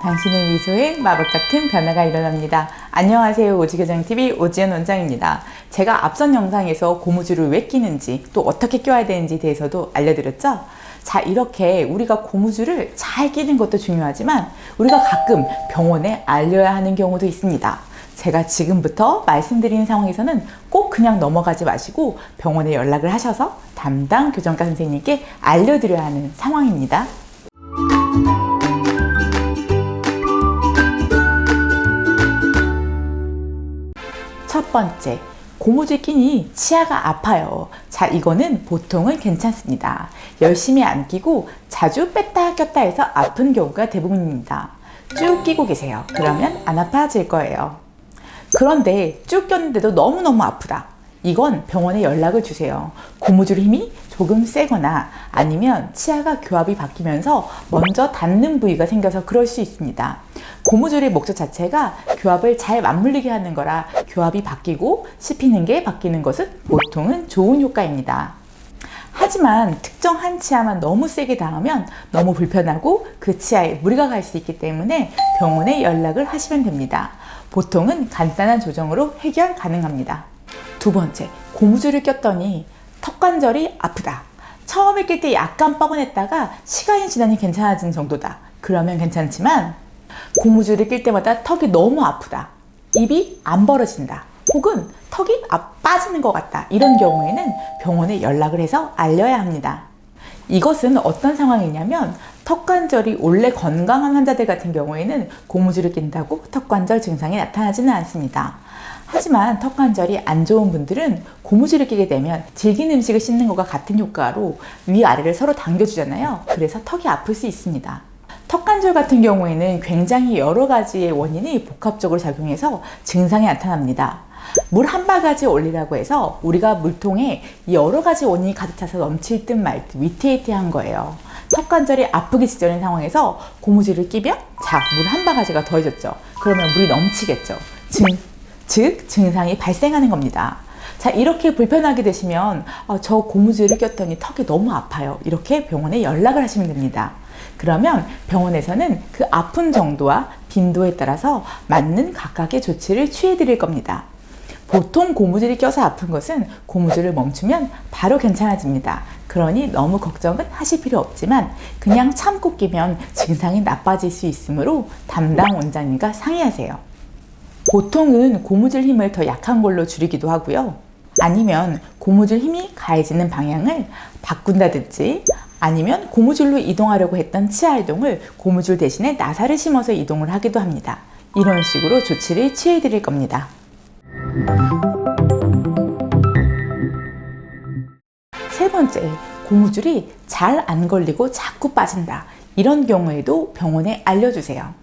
당신의 미소에 마법 같은 변화가 일어납니다. 안녕하세요. 오지교정TV 오지연 원장입니다. 제가 앞선 영상에서 고무줄을 왜 끼는지 또 어떻게 껴야 되는지에 대해서도 알려드렸죠? 자, 이렇게 우리가 고무줄을 잘 끼는 것도 중요하지만 우리가 가끔 병원에 알려야 하는 경우도 있습니다. 제가 지금부터 말씀드리는 상황에서는 꼭 그냥 넘어가지 마시고 병원에 연락을 하셔서 담당 교정과 선생님께 알려드려야 하는 상황입니다. 첫 번째, 고무줄 끼니 치아가 아파요. 자, 이거는 보통은 괜찮습니다. 열심히 안 끼고 자주 뺐다 꼈다 해서 아픈 경우가 대부분입니다. 쭉 끼고 계세요. 그러면 안 아파질 거예요. 그런데 쭉 꼈는데도 너무너무 아프다. 이건 병원에 연락을 주세요. 고무줄 힘이 조금 세거나 아니면 치아가 교합이 바뀌면서 먼저 닿는 부위가 생겨서 그럴 수 있습니다. 고무줄의 목적 자체가 교합을 잘 맞물리게 하는 거라 교합이 바뀌고 씹히는 게 바뀌는 것은 보통은 좋은 효과입니다. 하지만 특정한 치아만 너무 세게 닿으면 너무 불편하고 그 치아에 무리가 갈 수 있기 때문에 병원에 연락을 하시면 됩니다. 보통은 간단한 조정으로 해결 가능합니다. 두 번째, 고무줄을 꼈더니 턱관절이 아프다. 처음에 낄 때 약간 뻐근했다가 시간이 지나니 괜찮아진 정도다. 그러면 괜찮지만 고무줄을 낄 때마다 턱이 너무 아프다. 입이 안 벌어진다. 혹은 턱이 빠지는 것 같다. 이런 경우에는 병원에 연락을 해서 알려야 합니다. 이것은 어떤 상황이냐면 턱관절이 원래 건강한 환자들 같은 경우에는 고무줄을 낀다고 턱관절 증상이 나타나지는 않습니다. 하지만 턱관절이 안 좋은 분들은 고무줄을 끼게 되면 질긴 음식을 씹는 것과 같은 효과로 위아래를 서로 당겨주잖아요. 그래서 턱이 아플 수 있습니다. 턱관절 같은 경우에는 굉장히 여러 가지의 원인이 복합적으로 작용해서 증상이 나타납니다. 물 한 바가지 올리라고 해서 우리가 물통에 여러 가지 원인이 가득 차서 넘칠 듯 말 듯 위태위태한 거예요. 턱관절이 아프기 직전인 상황에서 고무줄을 끼면 물 한 바가지가 더해졌죠. 그러면 물이 넘치겠죠. 즉 증상이 발생하는 겁니다. 자, 이렇게 불편하게 되시면 저 고무줄을 꼈더니 턱이 너무 아파요. 이렇게 병원에 연락을 하시면 됩니다. 그러면 병원에서는 그 아픈 정도와 빈도에 따라서 맞는 각각의 조치를 취해 드릴 겁니다. 보통 고무줄이 껴서 아픈 것은 고무줄을 멈추면 바로 괜찮아집니다. 그러니 너무 걱정은 하실 필요 없지만 그냥 참고 끼면 증상이 나빠질 수 있으므로 담당 원장님과 상의하세요. 보통은 고무줄 힘을 더 약한 걸로 줄이기도 하고요. 아니면 고무줄 힘이 가해지는 방향을 바꾼다든지 아니면 고무줄로 이동하려고 했던 치아 이동을 고무줄 대신에 나사를 심어서 이동을 하기도 합니다. 이런 식으로 조치를 취해 드릴 겁니다. 세 번째, 고무줄이 잘 안 걸리고 자꾸 빠진다. 이런 경우에도 병원에 알려주세요.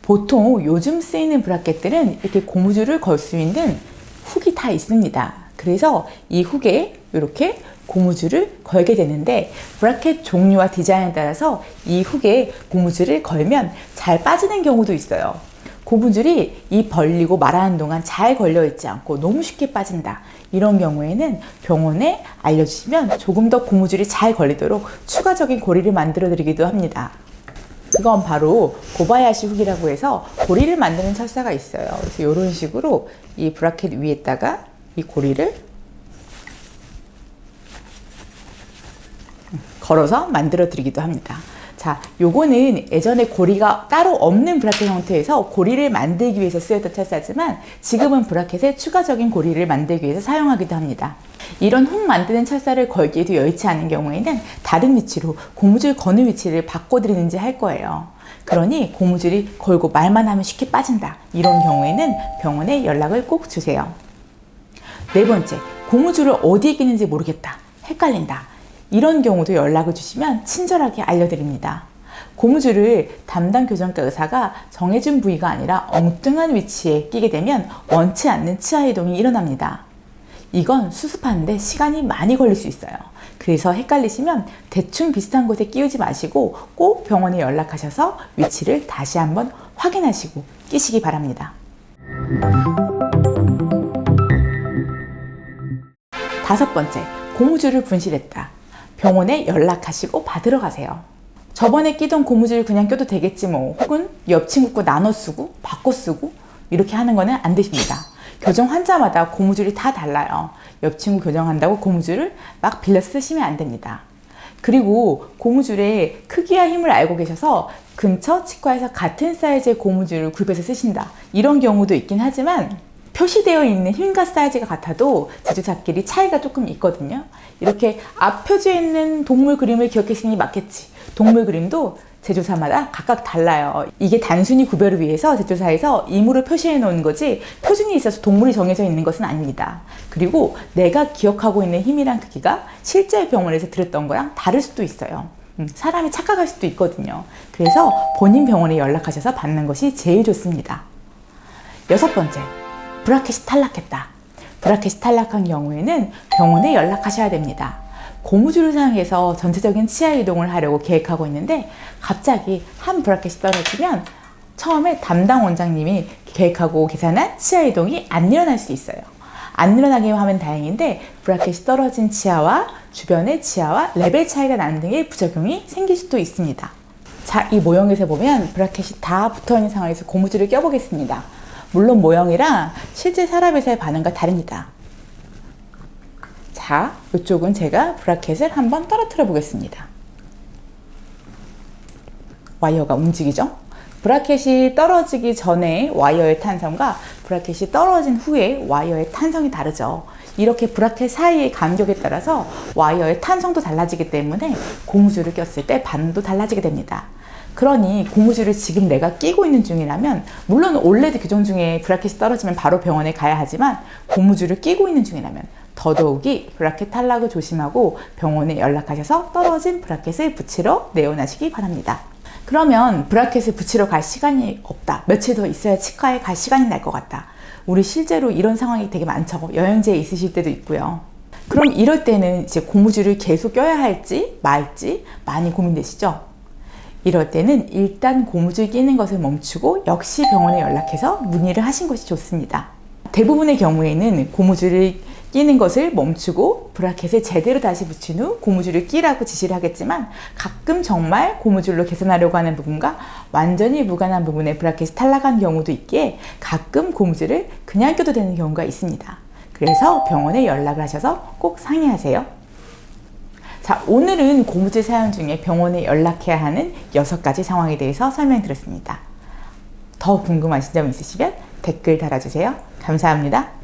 보통 요즘 쓰이는 브라켓들은 이렇게 고무줄을 걸 수 있는 훅이 다 있습니다. 그래서 이 훅에 이렇게 고무줄을 걸게 되는데 브라켓 종류와 디자인에 따라서 이 훅에 고무줄을 걸면 잘 빠지는 경우도 있어요. 고무줄이 이 벌리고 말하는 동안 잘 걸려 있지 않고 너무 쉽게 빠진다. 이런 경우에는 병원에 알려주시면 조금 더 고무줄이 잘 걸리도록 추가적인 고리를 만들어 드리기도 합니다. 그건 바로 고바야시 훅이라고 해서 고리를 만드는 철사가 있어요. 그래서 이런 식으로 이 브라켓 위에다가 이 고리를 걸어서 만들어 드리기도 합니다. 자, 요거는 예전에 고리가 따로 없는 브라켓 형태에서 고리를 만들기 위해서 쓰였던 철사지만 지금은 브라켓에 추가적인 고리를 만들기 위해서 사용하기도 합니다. 이런 훅 만드는 철사를 걸기에도 여의치 않은 경우에는 다른 위치로 고무줄 거는 위치를 바꿔드리는지 할 거예요. 그러니 고무줄이 걸고 말만 하면 쉽게 빠진다. 이런 경우에는 병원에 연락을 꼭 주세요. 네 번째, 고무줄을 어디에 끼는지 모르겠다. 헷갈린다. 이런 경우도 연락을 주시면 친절하게 알려드립니다. 고무줄을 담당 교정과 의사가 정해준 부위가 아니라 엉뚱한 위치에 끼게 되면 원치 않는 치아 이동이 일어납니다. 이건 수습하는데 시간이 많이 걸릴 수 있어요. 그래서 헷갈리시면 대충 비슷한 곳에 끼우지 마시고 꼭 병원에 연락하셔서 위치를 다시 한번 확인하시고 끼시기 바랍니다. 다섯 번째, 고무줄을 분실했다. 병원에 연락하시고 받으러 가세요. 저번에 끼던 고무줄 그냥 껴도 되겠지 뭐, 혹은 옆 친구 거 나눠 쓰고 바꿔 쓰고 이렇게 하는 거는 안 되십니다. 교정 환자마다 고무줄이 다 달라요. 옆 친구 교정한다고 고무줄을 막 빌려 쓰시면 안 됩니다. 그리고 고무줄의 크기와 힘을 알고 계셔서 근처 치과에서 같은 사이즈의 고무줄을 구입해서 쓰신다, 이런 경우도 있긴 하지만 표시되어 있는 힘과 사이즈가 같아도 제조사끼리 차이가 조금 있거든요. 이렇게 앞 표지에 있는 동물 그림을 기억했으니 맞겠지. 동물 그림도 제조사마다 각각 달라요. 이게 단순히 구별을 위해서 제조사에서 임의로 표시해 놓은 거지 표준이 있어서 동물이 정해져 있는 것은 아닙니다. 그리고 내가 기억하고 있는 힘이랑 크기가 실제 병원에서 들었던 거랑 다를 수도 있어요. 사람이 착각할 수도 있거든요. 그래서 본인 병원에 연락하셔서 받는 것이 제일 좋습니다. 6번째, 브라켓이 탈락했다. 브라켓이 탈락한 경우에는 병원에 연락하셔야 됩니다. 고무줄을 사용해서 전체적인 치아 이동을 하려고 계획하고 있는데 갑자기 한 브라켓이 떨어지면 처음에 담당 원장님이 계획하고 계산한 치아 이동이 안 일어날 수 있어요. 안 일어나게 하면 다행인데 브라켓이 떨어진 치아와 주변의 치아와 레벨 차이가 나는 등의 부작용이 생길 수도 있습니다. 자, 이 모형에서 보면 브라켓이 다 붙어있는 상황에서 고무줄을 껴보겠습니다. 물론 모형이랑 실제 사람에서의 반응과 다릅니다. 자, 이쪽은 제가 브라켓을 한번 떨어뜨려 보겠습니다. 와이어가 움직이죠? 브라켓이 떨어지기 전에 와이어의 탄성과 브라켓이 떨어진 후에 와이어의 탄성이 다르죠. 이렇게 브라켓 사이의 간격에 따라서 와이어의 탄성도 달라지기 때문에 고무줄을 꼈을 때 반응도 달라지게 됩니다. 그러니 고무줄을 지금 내가 끼고 있는 중이라면, 물론 올레드 교정 중에 브라켓이 떨어지면 바로 병원에 가야 하지만 고무줄을 끼고 있는 중이라면 더더욱이 브라켓 탈락을 조심하고 병원에 연락하셔서 떨어진 브라켓을 붙이러 내원하시기 바랍니다. 그러면 브라켓을 붙이러 갈 시간이 없다, 며칠 더 있어야 치과에 갈 시간이 날 것 같다. 우리 실제로 이런 상황이 되게 많죠. 여행지에 있으실 때도 있고요. 그럼 이럴 때는 이제 고무줄을 계속 껴야 할지 말지 많이 고민되시죠? 이럴 때는 일단 고무줄 끼는 것을 멈추고 역시 병원에 연락해서 문의를 하신 것이 좋습니다. 대부분의 경우에는 고무줄을 끼는 것을 멈추고 브라켓을 제대로 다시 붙인 후 고무줄을 끼라고 지시를 하겠지만, 가끔 정말 고무줄로 개선하려고 하는 부분과 완전히 무관한 부분에 브라켓이 탈락한 경우도 있기에 가끔 고무줄을 그냥 껴도 되는 경우가 있습니다. 그래서 병원에 연락을 하셔서 꼭 상의하세요. 자, 오늘은 고무줄 사용 중에 병원에 연락해야 하는 6가지 상황에 대해서 설명드렸습니다. 더 궁금하신 점 있으시면 댓글 달아주세요. 감사합니다.